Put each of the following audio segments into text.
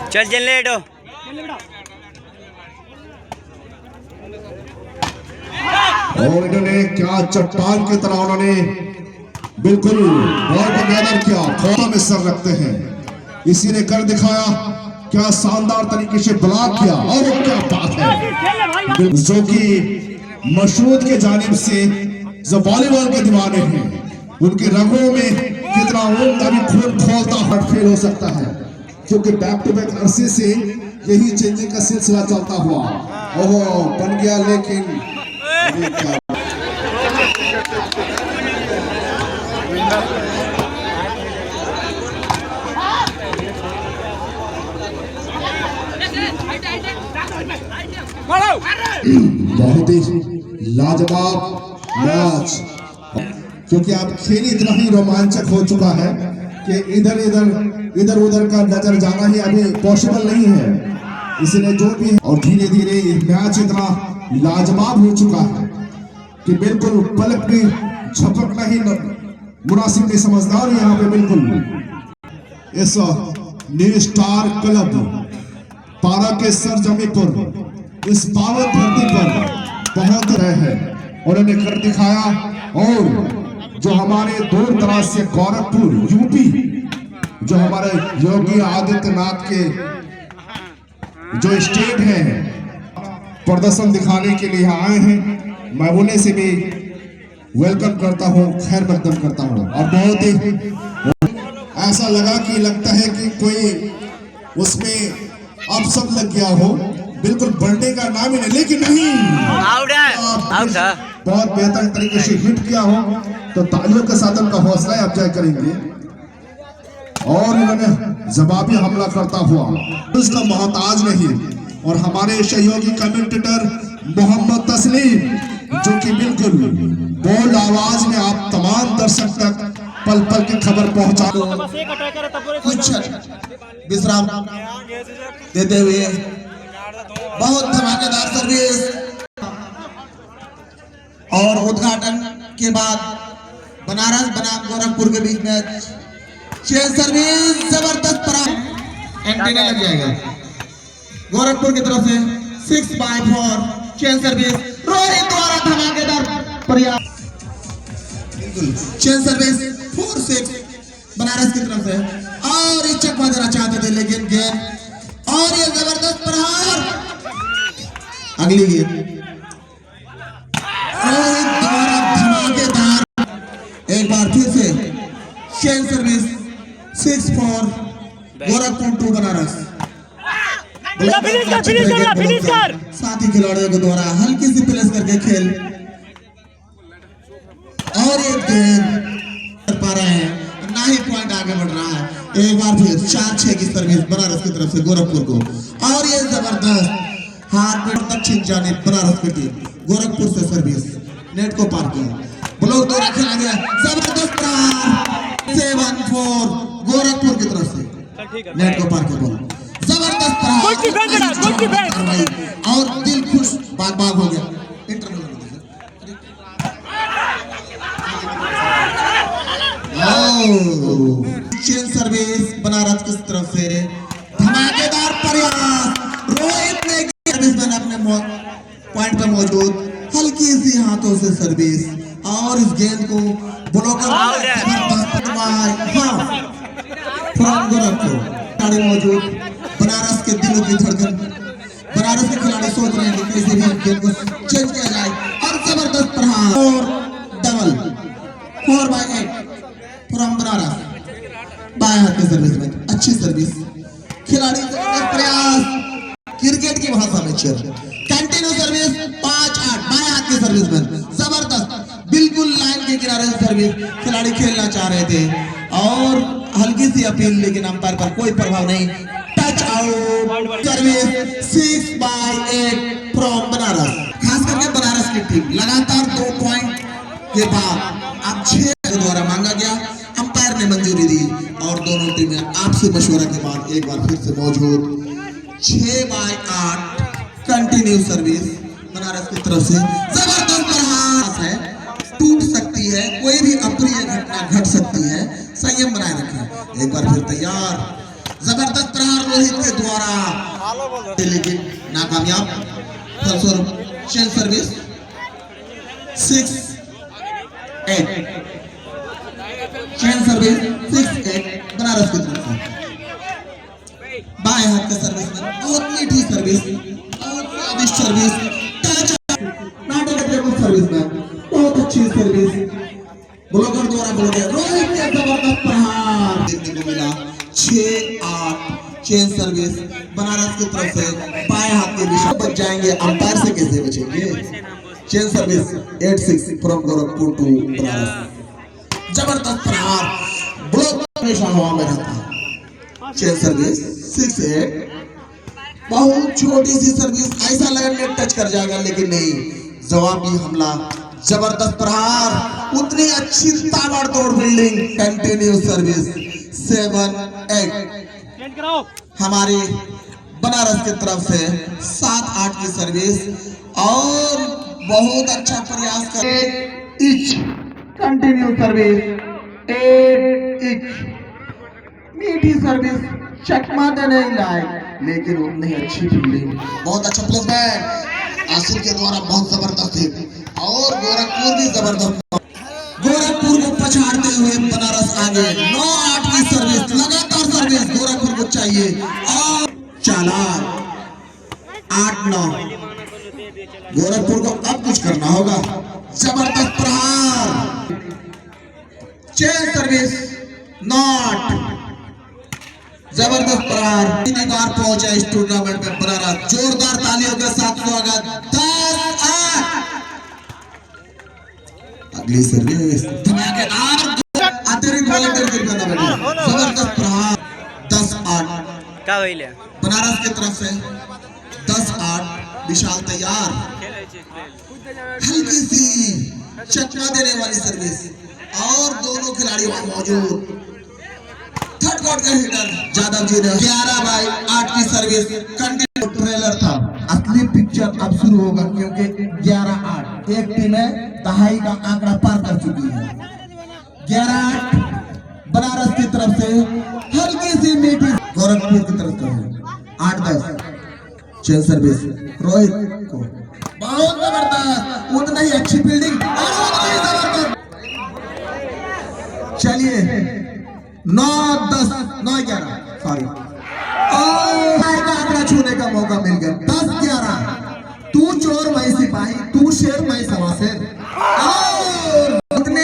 चल चल लेट हो। और इन्होंने क्या चट्टान की तरह उन्होंने बिल्कुल बॉल को गैदर किया, खोता में सर रखते हैं, इसी ने कर दिखाया, क्या शानदार तरीके से ब्लॉक किया। और क्या बात है, जो कि मशरूद के जानिब से जो वॉलीबॉल के दीवाने हैं, उनके रगों में कितना उनका भी खून खोलता हार्ट फेल हो सकता है, क्योंकि बैक टू बैक अरसे से यही चेंजिंग का सिलसिला चलता हुआ ओहो बन गया। लेकिन बहुत ही लाजवाब मैच, क्योंकि आप खेल इतना ही रोमांचक हो चुका है कि इधर उधर का नजर जाना ही अभी पॉसिबल नहीं है, इसलिए जो भी है। और धीरे धीरे ये मैच इतना लाजवाब हो चुका है कि बिल्कुल पलक भी झपकना ही मुनासिब नहीं समझता। और यहाँ पे बिल्कुल इस न्यू स्टार क्लब पारा के सरजमी पर, इस पावन धरती पर पहुंच रहे हैं, उन्होंने कर दिखाया। और जो हमारे दूर दराज से गोरखपुर यूपी, जो हमारे योगी आदित्यनाथ के जो स्टेट है, प्रदर्शन दिखाने के लिए आए हैं, मैं उन्हें से भी वेलकम करता हूं, खैर मकदम करता हूं। और बहुत ही ऐसा लगता है कि कोई उसमें अब सब लग गया हो, बिल्कुल बढ़ने का नाम ही नहीं, लेकिन नहीं, आउट था। बहुत बेहतर तरीके से हिट किया हो तो तालियों के साथ उनका हौसला अफजाई करेंगे। और इन्होंने जवाबी हमला करता हुआ उसका मोहताज नहीं, और हमारे सहयोगी कमेंटेटर मोहम्मद तस्लीम, जो कि बिल्कुल बोल्ड आवाज में आप तमाम दर्शक तक पल पल की खबर पहुंचा कुछ विश्राम देते हुए बहुत धमाकेदार सर्विस और उद्घाटन के बाद बनारस बनाम गोरखपुर के बीच में चेन सर्विस जबरदस्त एंटीना लग जाएगा गोरखपुर की तरफ से 6/4 चेन सर्विस रोहित द्वारा धमाकेदार प्रयास, चेन सर्विस 4-6 बनारस की तरफ से। और ये चकमा देना चाहते थे लेकिन गेंद और ये जबरदस्त प्रहार, अगली गेंद रोहित द्वारा धमाकेदार एक बार फिर से चेन सर्विस 6-4 गोरखपुर 2 बनारस। साथी खिलाड़ियों के द्वारा हल्की सी प्लेस करके खेल और ये गेंद कर पा रहे हैं, ना ही पॉइंट आगे बढ़ रहा है। एक बार फिर 4-6 की सर्विस बनारस की तरफ से गोरखपुर को। और ये जबरदस्त हाथ में दक्षिण जानिब बनारस की टीम गोरखपुर से सर्विस नेट को पार किया, ब्लॉक द्वारा खेला गया जबरदस्त प्रहार 7-4 गोरखपुर की तरफ से नेट को पार किया, जबरदस्त प्रहार और दिल खुश बाग हो गया। चेन सर्विस बनारस की तरफ से धमाकेदार प्रयास, रोहित ने सर्विसमैन अपने पॉइंट पर मौजूद हल्की सी हाथों से सर्विस और इस गेंद को ब्लॉकर खिलाड़ी मौजूद। बनारस के दिलों की धड़कन, बनारस के खिलाड़ी सोच रहे हैं कि कैसे भी गेंद को चेंज किया जाए और जबरदस्त प्रहार और डबल 4/8 फ्रॉम बनारस बाएं हाथ के सर्विस में अच्छी सर्विस, खिलाड़ी प्रयास क्रिकेट की भाषा में चल कंटिन्यू सर्विस 5-8 बाएं हाथ के सर्विस में जबरदस्त बिल्कुल लाइन के किनारे से सर्विस खिलाड़ी खेलना चाह रहे थे और हल्की सी अपील, लेकिन अंपायर पर कोई प्रभाव नहीं, touch out. Service 6/8 from Banaras. खास करके बनारस की टीम लगातार 2 पॉइंट के बाद अब 6 द्वारा मांगा गया, अंपायर ने मंजूरी दी और दोनों टीमें आपसी मशवरा के बाद एक बार फिर से मौजूद 6/8 कंटिन्यू सर्विस बनारस की तरफ से जबरदस्त प्रहार है, टूट सकती है, कोई भी अप्रिय घटना घट सकती है, संयम बनाए रखें। एक बार फिर तैयार, जबरदस्त प्रहार रोहित के द्वारा द्वारा लेकिन नाकामयाब। फलस्वरूप change service 6-8 change service 6-8 Banaras की तरफ से। बाएं हाथ का सर्विस में बहुत मीठी सर्विस, बहुत स्वादिष्ट सर्विस, नाटक सर्विस में बहुत अच्छी सर्विस ब्लॉकर द्वारा बोल दिया। रोहित के जबरदस्त प्रहार देखने को मिला। 6-8 चेंज सर्विस बनारस की तरफ से। बाएं हाथ के दिशा बच जाएंगे, अंपायर से कैसे बचेंगे। Change service 8-6 from Gorakhpur to Banaras. जबरदस्त प्रहार ब्लॉक हमेशा हवा में रहता है। चेंज सर्विस 6-8 बहुत छोटी सी सर्विस, ऐसा लगा नेट टच कर जाएगा लेकिन नहीं, जवाबी हमला जबरदस्त प्रहार, उतनी अच्छी ताबड़तोड़ फील्डिंग। कंटिन्यू सर्विस 7-8 हमारे बनारस की तरफ से। 7-8 की सर्विस और बहुत अच्छा प्रयास कर। 8 कंटिन्यू सर्विस 8 मीठी सर्विस, चकमा दे नहीं लाए लेकिन उतनी अच्छी फील्डिंग। बहुत अच्छा प्लेसमेंट आसिफ के द्वारा, बहुत जबरदस्त हिट। और गोरखपुर भी जबरदस्त, गोरखपुर को पछाड़ते हुए बनारस आगे। 9-8 की सर्विस, लगातार सर्विस गोरखपुर को चाहिए। और चालान 8-9 गोरखपुर को अब कुछ करना होगा। जबरदस्त प्रहार, चेंज सर्विस नॉट, जबरदस्त प्रहार। तीन बार पहुंचा इस टूर्नामेंट में बनारस। जोरदार तालियों के साथ स्वागत। 10-8 अगली सर्विस धमाकेदार, अतिरिक्त वॉलंटियर करना बेटा। जबरदस्त प्रहार 10-8 का होइले बनारस की तरफ से। 10-8 विशाल तैयार। हल्की सी चकमा देने वाली सर्विस और दोनों खिलाड़ी वहां मौजूद। थर्ड कॉर्ड का हिटर जादव जी ने 11/8 की सर्विस। कंटिन्यू ट्रेलर था, असली पिक्चर अब शुरू होगा क्योंकि 11-8 एक टीम है दहाई का आंकड़ा पार कर चुकी है। 11-8 बनारस की तरफ से। हल्की सी मीठी गोरखपुर की तरफ से 8-10 चेंज सर्विस रोहित को। बहुत जबरदस्त, उतना ही अच्छी फील्डिंग और उतना ही जबरदस्त। चलिए 9-10 9-11 सॉरी, आंकड़ा छूने का मौका मिल गया। 10-11 तू चोर मैं सिपाही, तू शेर मैं सवा शेर। और इतने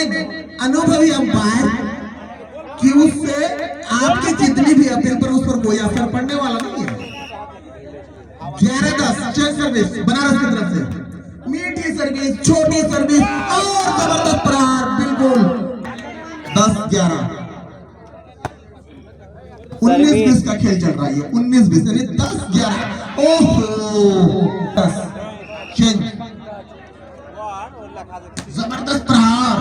अनुभवी अंपायर कि उससे आपकी कितनी भी अपील पर उस पर कोई असर पड़ने वाला नहीं है। 11-10 चेंज सर्विस बनारस की तरफ से। मीठी सर्विस, छोटी सर्विस और जबरदस्त प्रहार, बिल्कुल 10-11 19-20 का खेल चल रहा है। 19-20 यानी 10-11। ओहो 10 चेंज, जबरदस्त प्रहार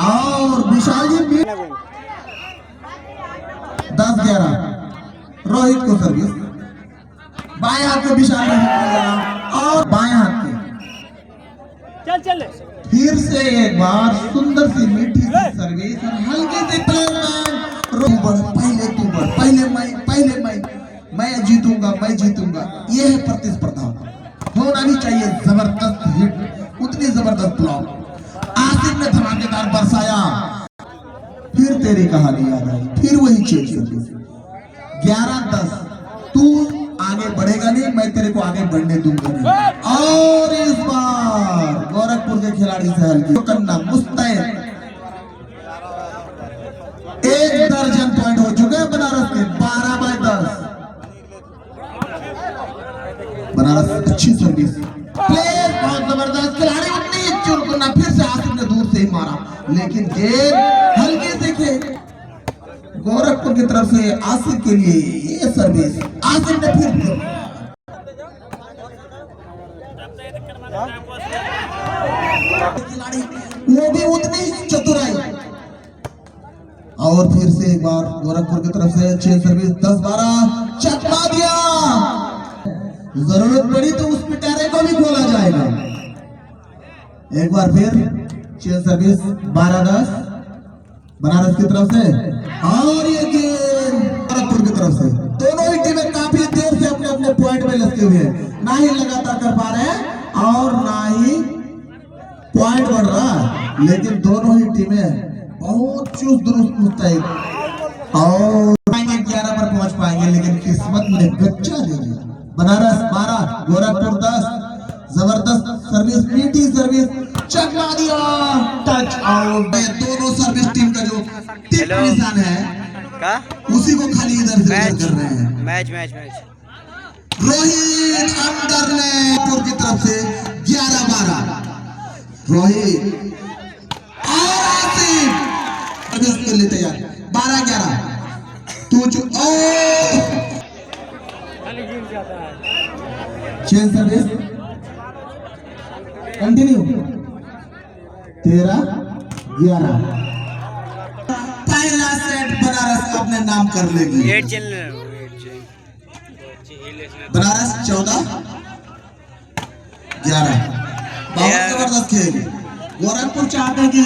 और विशाल जी 10-11 रोहित को सर्विस। बाएं हाथ के विशाल और बाएं हाथ के चल फिर से एक बार सुंदर सी मीठी सी सर्विस और हल्की सी प्लेसमेंट। पहले मैं जीतूंगा। ये है प्रतिस्पर्धा, होना भी चाहिए। जबरदस्त हिट, उतनी जबरदस्त ब्लॉक आसिफ ने धमाकेदार बरसाया। फिर तेरी कहानी याद आई, फिर वही चेंज सर्विस। 11-10 तू आगे बढ़ेगा नहीं, मैं तेरे को आगे बढ़ने दूंगा नहीं। और इस बार गोरखपुर के खिलाड़ी से हल्की करना मुस्तैद। 1 दर्जन पॉइंट हो चुके हैं बनारस के। 12/10 बनारस अच्छी सर्विस, प्लेयर बहुत जबरदस्त, खिलाड़ी उतनी चुनकुना। फिर से आसिफ ने दूर से ही मारा लेकिन गेंद हल्के से खेल। गोरखपुर की तरफ से आसिफ के लिए ये सर्विस। आसिफ ने फिर खिलाड़ी वो भी उतनी चतुराई। और फिर से एक बार गोरखपुर की तरफ से चेंज सर्विस। 10-12 चकमा दिया। जरूरत पड़ी तो उस पिटारे को भी खोला जाएगा। एक बार फिर चेंज सर्विस 12-10 बनारस की तरफ से। और ये गेंद गोरखपुर की तरफ से। दोनों ही टीमें काफी हुए हैं, ना ही लगातार कर पा रहे हैं और ना ही पॉइंट बढ़ रहा है, लेकिन दोनों ही टीमें बहुत चुस्त दुरुस्त मुस्तैद और 11 पर पहुंच पाएंगे, लेकिन किस्मत ने गच्चा दे दिया। बनारस 12 गोरखपुर 10। जबरदस्त सर्विस, मीठी सर्विस, चकमा दिया, टच आउट। दोनों सर्विस टीम का जो टिप निशान है का उसी को खाली इधर से उधर कर रहे हैं। मैच मैच मैच रोहित अंदर ने पूर्व की तरफ से 11-12। रोहित और आसिफ सर्विस के लिए तैयार 12-11। तू जो चेंज सर्विस कंटिन्यू 13-11। पहला सेट बनारस अपने नाम कर लेगी। 8 चल बनारस 14-11। बहुत जबरदस्त खेल। गोरखपुर चाहते हैं कि